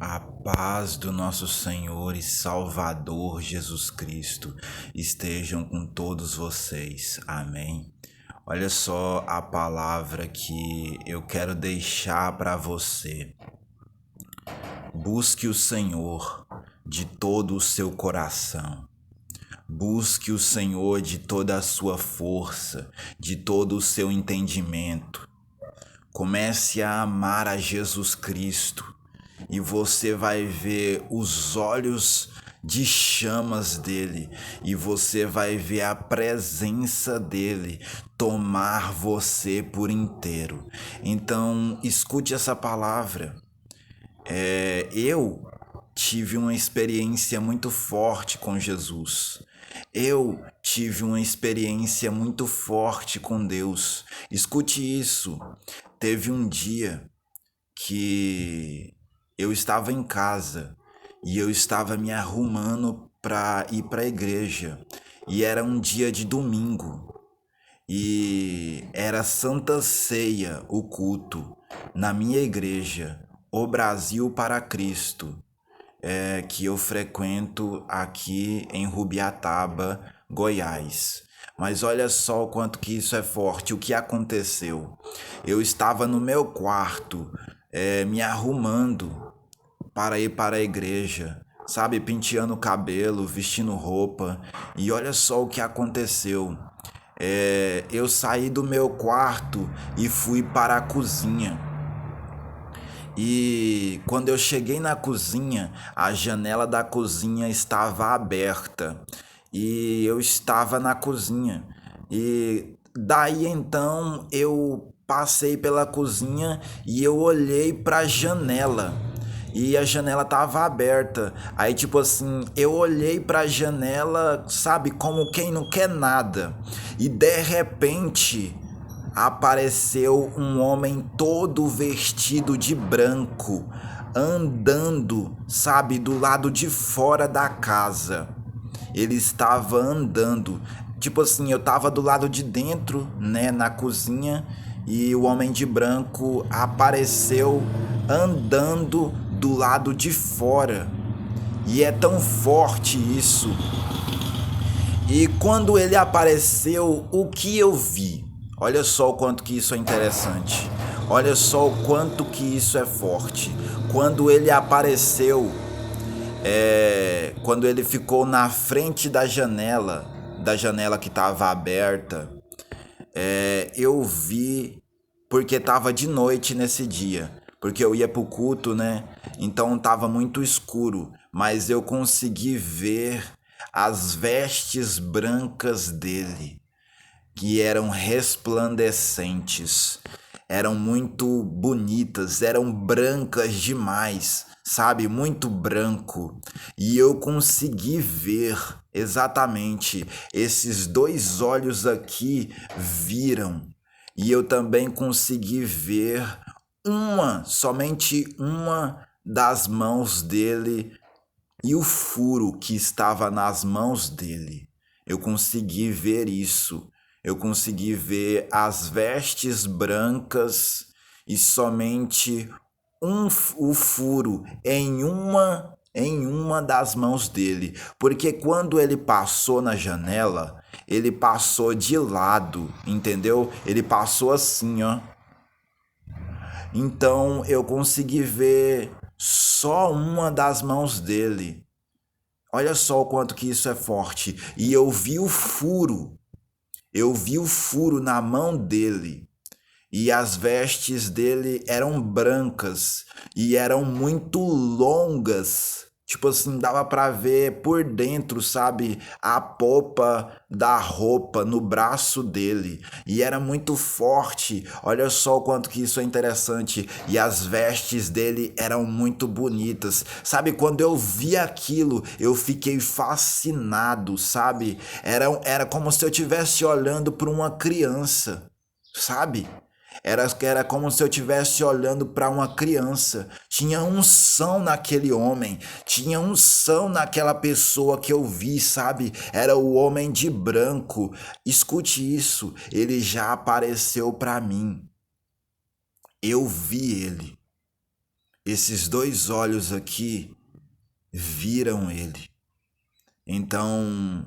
A paz do nosso Senhor e Salvador Jesus Cristo estejam com todos vocês. Amém. Olha só a palavra que eu quero deixar para você. Busque o Senhor de todo o seu coração. Busque o Senhor de toda a sua força, de todo o seu entendimento. Comece a amar a Jesus Cristo e você vai ver os olhos de chamas dele e você vai ver a presença dele tomar você por inteiro. Então, escute essa palavra. Eu tive uma experiência muito forte com Jesus. Eu tive uma experiência muito forte com Deus. Escute isso. Teve um dia que eu estava em casa e eu estava me arrumando para ir para a igreja. E era um dia de domingo. E era Santa Ceia o culto na minha igreja, O Brasil para Cristo, que eu frequento aqui em Rubiataba, Goiás. Mas olha só o quanto que isso é forte. O que aconteceu? Eu estava no meu quarto, me arrumando para ir para a igreja, sabe, penteando o cabelo, vestindo roupa. E olha só o que aconteceu. Eu saí do meu quarto e fui para a cozinha. E quando eu cheguei na cozinha, a janela da cozinha estava aberta e eu estava na cozinha. E daí então eu passei pela cozinha e eu olhei para a janela. E a janela estava aberta. Aí tipo assim, eu olhei para a janela, sabe, como quem não quer nada. E de repente apareceu um homem todo vestido de branco, andando, sabe, do lado de fora da casa. Ele estava andando, tipo assim, eu estava do lado de dentro, né, na cozinha, e o homem de branco apareceu andando do lado de fora. E é tão forte isso. E quando ele apareceu, o que eu vi? Olha só o quanto que isso é interessante. Olha só o quanto que isso é forte. Quando ele apareceu, quando ele ficou na frente da janela que estava aberta, eu vi porque estava de noite nesse dia, porque eu ia pro culto, né? Então estava muito escuro, mas eu consegui ver as vestes brancas dele, que eram resplandecentes, eram muito bonitas, eram brancas demais, sabe? Muito branco. E eu consegui ver exatamente esses dois olhos aqui viram. E eu também consegui ver somente uma das mãos dele e o furo que estava nas mãos dele. Eu consegui ver isso. Eu consegui ver as vestes brancas e somente o furo em uma das mãos dele, porque quando ele passou na janela, ele passou de lado, entendeu? Ele passou assim, ó. Então eu consegui ver só uma das mãos dele. Olha só o quanto que isso é forte. E eu vi o furo. Eu vi o furo na mão dele. E as vestes dele eram brancas e eram muito longas. Tipo assim, dava pra ver por dentro, sabe, a polpa da roupa no braço dele. E era muito forte. Olha só o quanto que isso é interessante. E as vestes dele eram muito bonitas. Sabe, quando eu vi aquilo, eu fiquei fascinado, sabe? Era como se eu estivesse olhando para uma criança, sabe? Era como se eu estivesse olhando para uma criança. Tinha unção naquele homem, tinha unção naquela pessoa que eu vi, sabe? Era o homem de branco. Escute isso, ele já apareceu para mim. Eu vi ele. esses dois olhos aqui viram ele. Então,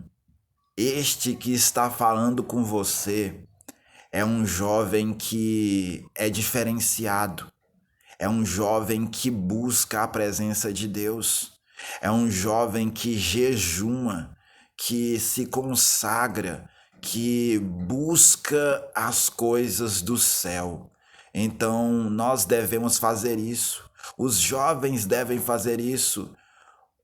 este que está falando com você é um jovem que é diferenciado, é um jovem que busca a presença de Deus, é um jovem que jejuma, que se consagra, que busca as coisas do céu. Então, nós devemos fazer isso. Os jovens devem fazer isso.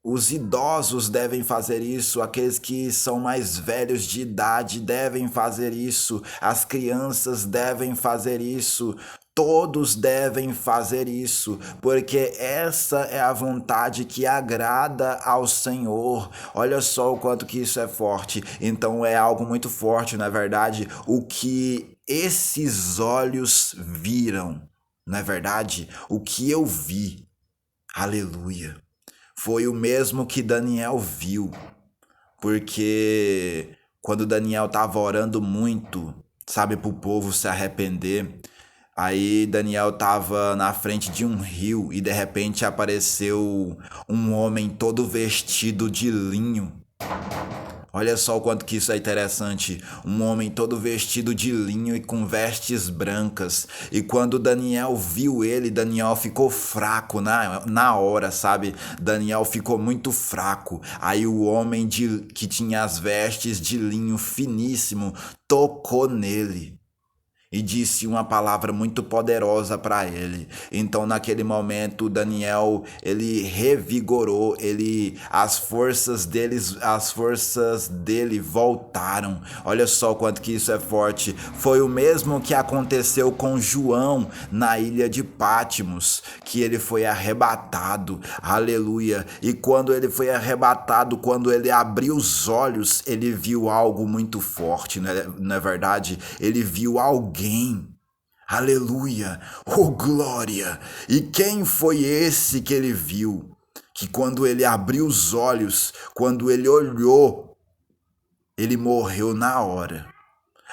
Os idosos devem fazer isso, aqueles que são mais velhos de idade devem fazer isso, as crianças devem fazer isso, todos devem fazer isso, porque essa é a vontade que agrada ao Senhor. Olha só o quanto que isso é forte. Então é algo muito forte, na verdade, o que esses olhos viram, não é verdade? O que eu vi. Aleluia. Foi o mesmo que Daniel viu, porque quando Daniel estava orando muito, sabe, para o povo se arrepender, aí Daniel estava na frente de um rio e de repente apareceu um homem todo vestido de linho. Olha só o quanto que isso é interessante. Um homem todo vestido de linho e com vestes brancas. E quando Daniel viu ele, Daniel ficou fraco na hora, sabe? Daniel ficou muito fraco. Aí o homem que tinha as vestes de linho finíssimo tocou nele e disse uma palavra muito poderosa para ele. Então, naquele momento, Daniel, ele revigorou, as forças dele voltaram. Olha só o quanto que isso é forte. Foi o mesmo que aconteceu com João na ilha de Patmos, que ele foi arrebatado. Aleluia. E quando ele foi arrebatado, quando ele abriu os olhos, ele viu algo muito forte, não é verdade? Ele viu alguém. Aleluia, oh glória! E quem foi esse que ele viu? Que quando ele abriu os olhos, quando ele olhou, ele morreu na hora.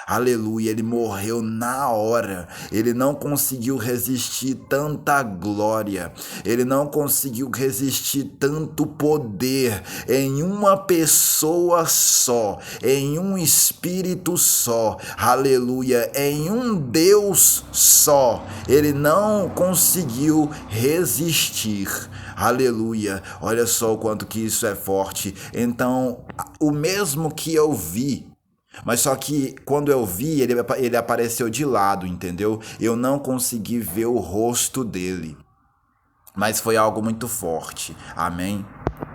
Aleluia, ele morreu na hora. Ele não conseguiu resistir tanta glória. Ele não conseguiu resistir tanto poder em uma pessoa só, em um espírito só. Aleluia, em um Deus só. Ele não conseguiu resistir. Aleluia. Olha só o quanto que isso é forte. Então, o mesmo que eu vi, mas só que quando eu vi, ele apareceu de lado, entendeu? Eu não consegui ver o rosto dele. Mas foi algo muito forte. Amém?